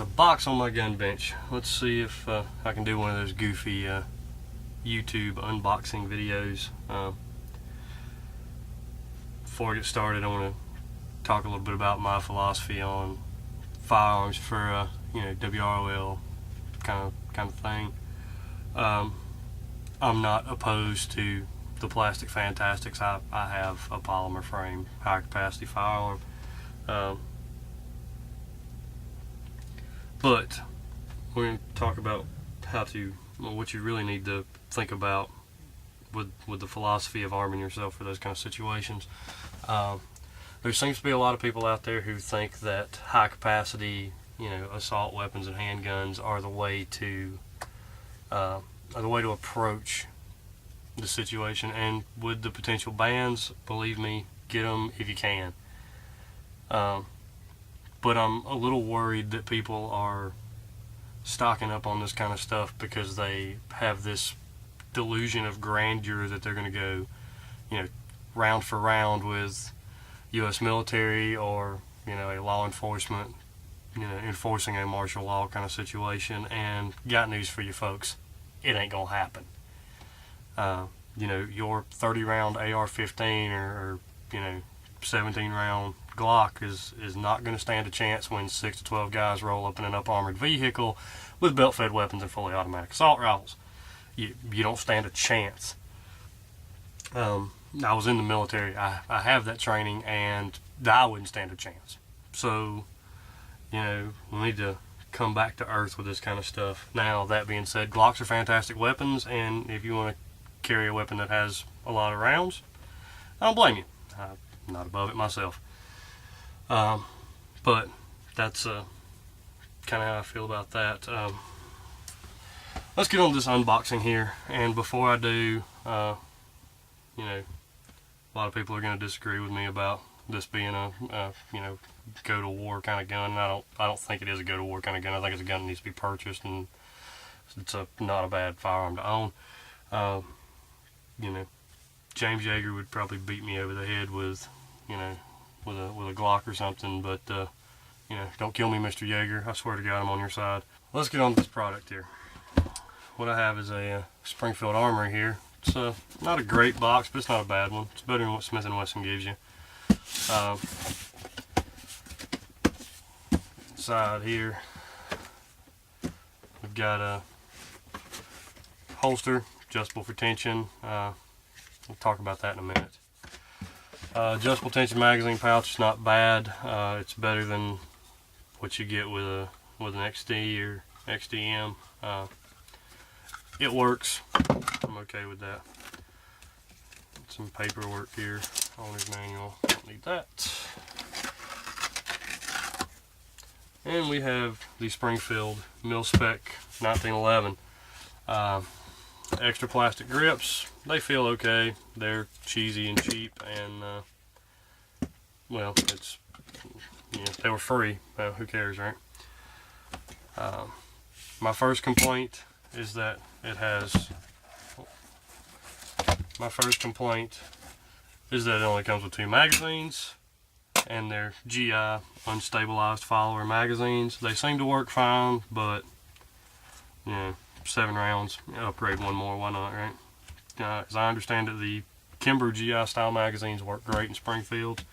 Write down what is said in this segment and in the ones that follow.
there's a box on my gun bench. Let's see if I can do one of those goofy YouTube unboxing videos. Before I get started, I want to talk a little bit about my philosophy on firearms for WROL kind of thing. I'm not opposed to the plastic fantastics. I have a polymer frame, high capacity firearm. But we're going to talk about what you really need to think about with the philosophy of arming yourself for those kind of situations. There seems to be a lot of people out there who think that high capacity, assault weapons and handguns are the way to approach the situation. And with the potential bans, believe me, get them if you can. But I'm a little worried that people are stocking up on this kind of stuff because they have this delusion of grandeur that they're going to go, round for round with U.S. military or, a law enforcement, enforcing a martial law kind of situation. And got news for you folks, it ain't going to happen. Your 30-round AR-15 or 17-round Glock is not going to stand a chance when 6 to 12 guys roll up in an up-armored vehicle with belt-fed weapons and fully automatic assault rifles. You don't stand a chance. I was in the military. I have that training, and I wouldn't stand a chance. So, we need to come back to earth with this kind of stuff. Now, that being said, Glocks are fantastic weapons, and if you want to carry a weapon that has a lot of rounds, I don't blame you. I'm not above it myself. But that's kind of how I feel about that. Let's get on to this unboxing here, and before I do, a lot of people are going to disagree with me about this being a go to war kind of gun. I don't think it is a go to war kind of gun. I think it's a gun that needs to be purchased, and it's not a bad firearm to own. James Yeager would probably beat me over the head with a Glock or something, but don't kill me, Mr. Yeager. I swear to God, I'm on your side. Let's get on to this product here. What I have is a Springfield Armory here. It's not a great box, but it's not a bad one. It's better than what Smith & Wesson gives you. Inside here, we've got a holster, adjustable for tension. We'll talk about that in a minute. Adjustable tension magazine pouch is not bad. It's better than what you get with an XD or XDM. It works. I'm okay with that. Some paperwork here, owner's manual. Don't need that. And we have the Springfield Mil-Spec 1911. Extra plastic grips. They feel okay. They're cheesy and cheap, and it's they were free. Who cares, right? My first complaint is that it only comes with 2 magazines, and they're GI unstabilized follower magazines. They seem to work fine, but 7 rounds, upgrade 1 more, why not, right? As I understand it, the Kimber GI style magazines work great in Springfield.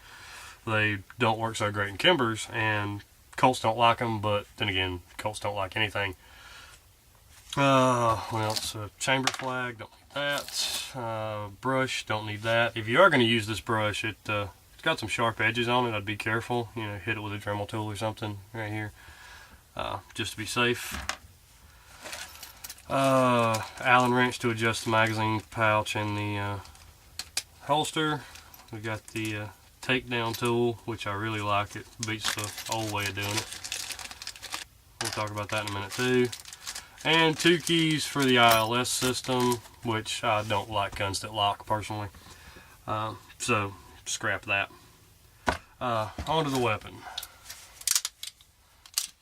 They don't work so great in Kimbers, and Colts don't like them, but then again, Colts don't like anything. It's a chamber flag, don't need that. Brush, don't need that. If you are going to use this brush, it's got some sharp edges on it. I'd be careful, hit it with a Dremel tool or something right here, just to be safe. Allen wrench to adjust the magazine pouch and the holster. We've got the takedown tool, which I really like. It beats the old way of doing it. We'll talk about that in a minute too. And 2 keys for the ILS system, which I don't like guns that lock personally. So scrap that. Onto the weapon.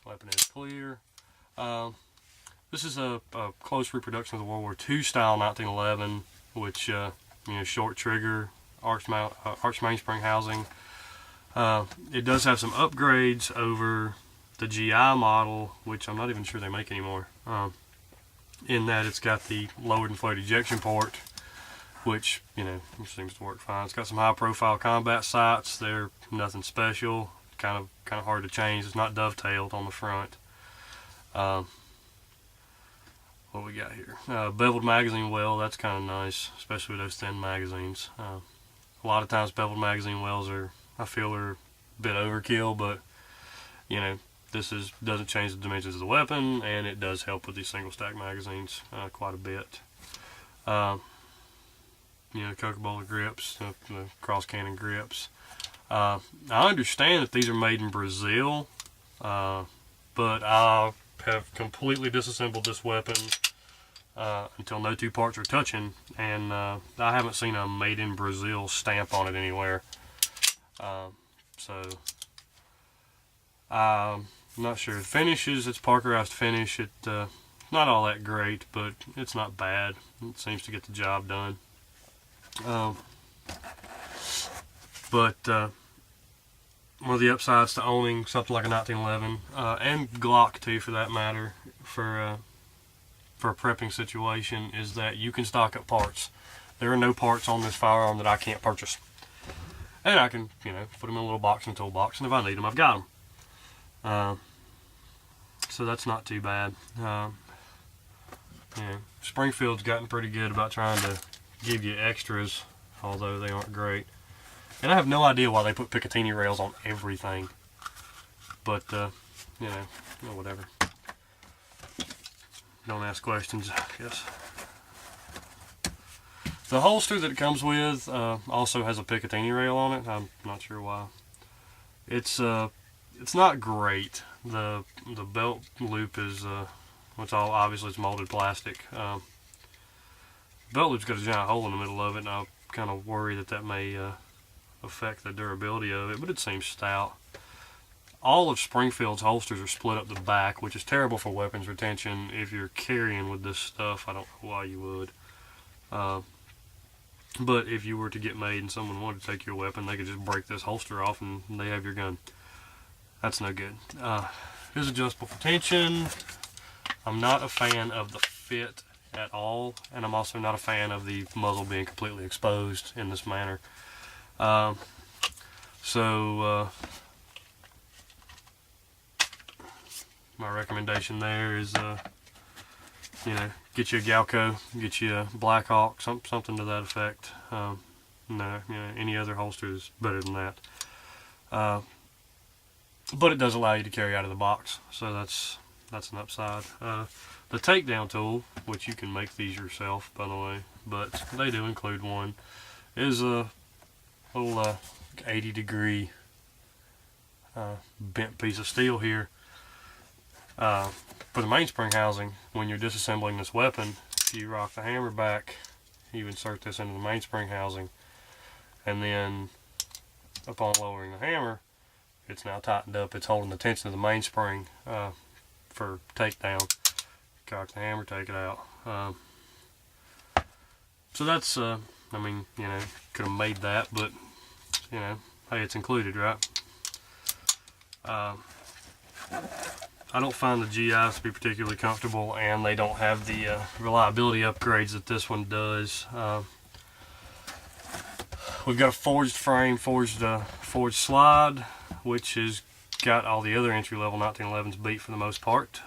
Weapon is clear. This is a close reproduction of the World War II style 1911, which short trigger, arch mainspring housing. It does have some upgrades over the GI model, which I'm not even sure they make anymore, in that it's got the lowered and float ejection port, which, you know, seems to work fine. It's got some high profile combat sights. They're nothing special, kind of hard to change. It's not dovetailed on the front. What we got here? Beveled magazine well, that's kind of nice, especially with those thin magazines. A lot of times beveled magazine wells I feel are a bit overkill, but you know, this doesn't change the dimensions of the weapon, and it does help with these single stack magazines quite a bit. You know, Coca-Cola grips, the cross cannon grips. I understand that these are made in Brazil, but I have completely disassembled this weapon until no two parts are touching, and I haven't seen a made in Brazil stamp on it anywhere. So I'm not sure. Finishes, it's Parkerized finish. It not all that great, but it's not bad. It seems to get the job done. But one of the upsides to owning something like a 1911 and Glock too, for that matter, for a prepping situation, is that you can stock up parts. There are no parts on this firearm that I can't purchase, and I can, you know, put them in a little box in the toolbox, and if I need them, I've got them. So that's not too bad. You know, Springfield's gotten pretty good about trying to give you extras, although they aren't great. And I have no idea why they put Picatinny rails on everything. But, you know, whatever. Don't ask questions, I guess. The holster that it comes with also has a Picatinny rail on it. I'm not sure why. It's not great. The belt loop is, it's all obviously it's molded plastic. Belt loop's got a giant hole in the middle of it, and I kind of worry that may affect the durability of it, but it seems stout. All of Springfield's holsters are split up the back, which is terrible for weapons retention. If you're carrying with this stuff, I don't know why you would. But if you were to get made and someone wanted to take your weapon, they could just break this holster off and they have your gun. That's no good. It is adjustable for tension. I'm not a fan of the fit at all, and I'm also not a fan of the muzzle being completely exposed in this manner. My recommendation there is, you know, get you a Galco, get you a Blackhawk, something to that effect. No, you know, any other holster is better than that. But it does allow you to carry out of the box, so that's an upside. The takedown tool, which you can make these yourself, by the way, but they do include one, is a little 80-degree bent piece of steel here. For the mainspring housing, when you're disassembling this weapon, if you rock the hammer back, you insert this into the mainspring housing, and then upon lowering the hammer, it's now tightened up. It's holding the tension of the mainspring for takedown. Cock the hammer, take it out. So that's, I mean, you know, could have made that, but, you know, hey, it's included, right? I don't find the GIs to be particularly comfortable, and they don't have the reliability upgrades that this one does. We've got a forged frame, forged slide, which has got all the other entry-level 1911s beat for the most part.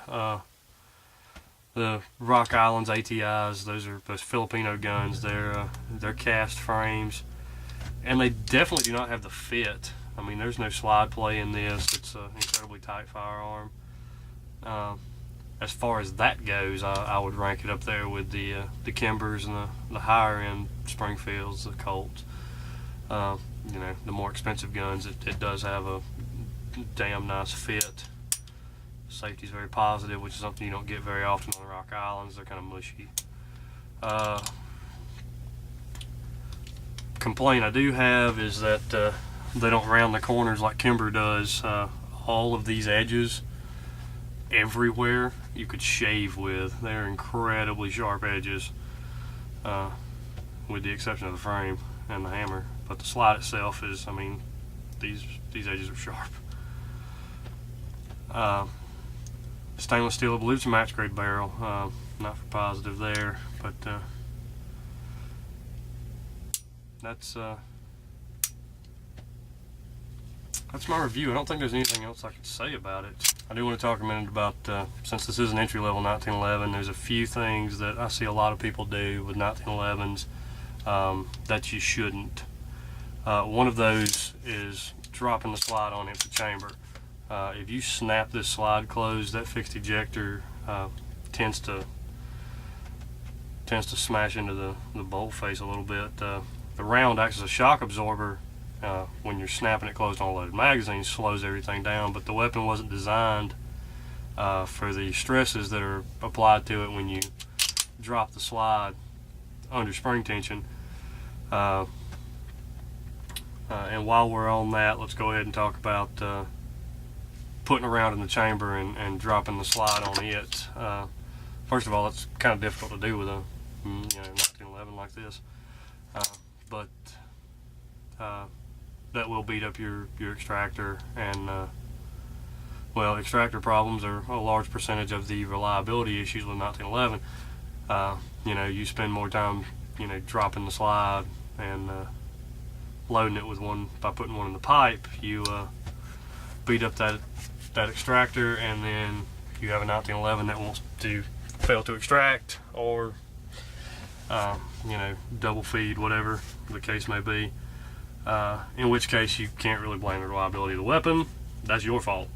The Rock Islands ATIs, those Filipino guns. They're cast frames, and they definitely do not have the fit. I mean, there's no slide play in this. It's an incredibly tight firearm. As far as that goes, I would rank it up there with the Kimbers and the higher end Springfields, the Colts. You know, the more expensive guns, it does have a damn nice fit. Safety's very positive, which is something you don't get very often on the Rock Islands. They're kind of mushy. Complaint I do have is that they don't round the corners like Kimber does. All of these edges, everywhere, you could shave with. They're incredibly sharp edges, with the exception of the frame and the hammer. But the slide itself is, I mean, these edges are sharp. Stainless steel, I believe it's a match grade barrel. Not for positive there, but that's my review. I don't think there's anything else I could say about it. I do want to talk a minute about, since this is an entry-level 1911, there's a few things that I see a lot of people do with 1911s that you shouldn't. One of those is dropping the slide on empty chamber. If you snap this slide closed, that fixed ejector tends to smash into the bolt face a little bit. The round acts as a shock absorber when you're snapping it closed on a loaded magazine, slows everything down, but the weapon wasn't designed for the stresses that are applied to it when you drop the slide under spring tension. And while we're on that, let's go ahead and talk about putting a round in the chamber and dropping the slide on it. First of all, it's kind of difficult to do with a 1911 like this, but that will beat up your extractor, and well, extractor problems are a large percentage of the reliability issues with 1911. You spend more time dropping the slide and loading it with one by putting one in the pipe. You beat up that extractor, and then you have a 1911 that wants to fail to extract, or double feed, whatever the case may be. In which case you can't really blame the reliability of the weapon. That's your fault.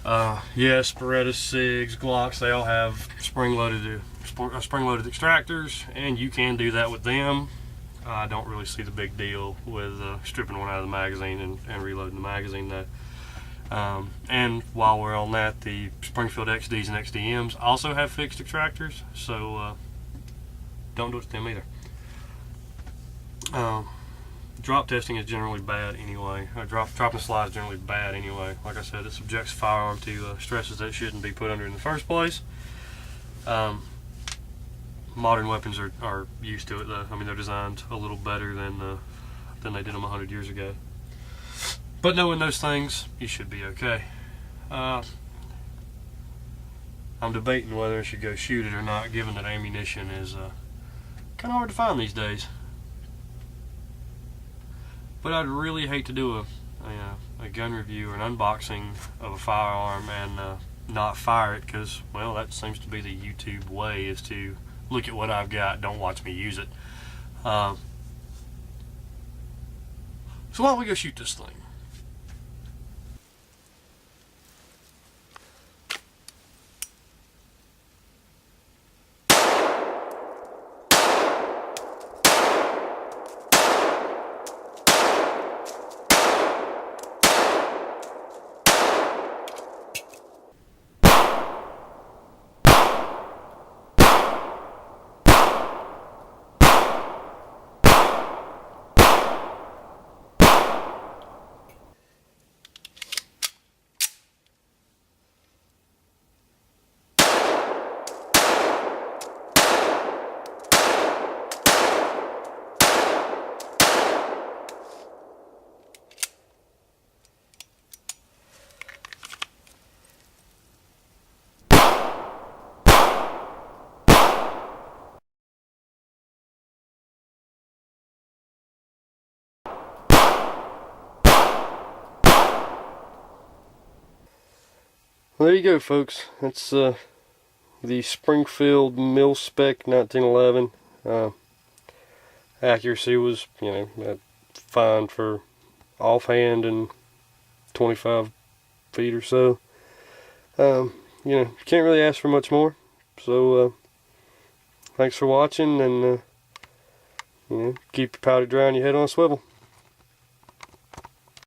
Yes, Berettas, SIGs, Glocks, they all have spring-loaded extractors, and you can do that with them. I don't really see the big deal with stripping one out of the magazine and reloading the magazine though. And while we're on that, the Springfield XDs and XDMs also have fixed extractors, so don't do it to them either. Drop testing is generally bad anyway. Dropping the slide is generally bad anyway. Like I said, it subjects a firearm to stresses that shouldn't be put under in the first place. Modern weapons are used to it though. I mean, they're designed a little better than they did them 100 years ago. But knowing those things, you should be okay. I'm debating whether I should go shoot it or not, given that ammunition is kind of hard to find these days. But I'd really hate to do a gun review or an unboxing of a firearm and not fire it, because, well, that seems to be the YouTube way, is to look at what I've got, don't watch me use it. So why don't we go shoot this thing? Well, there you go, folks. That's the Springfield Mil-Spec 1911. Accuracy was, fine for offhand and 25 feet or so. Can't really ask for much more. So, thanks for watching, and keep your powder dry and your head on a swivel.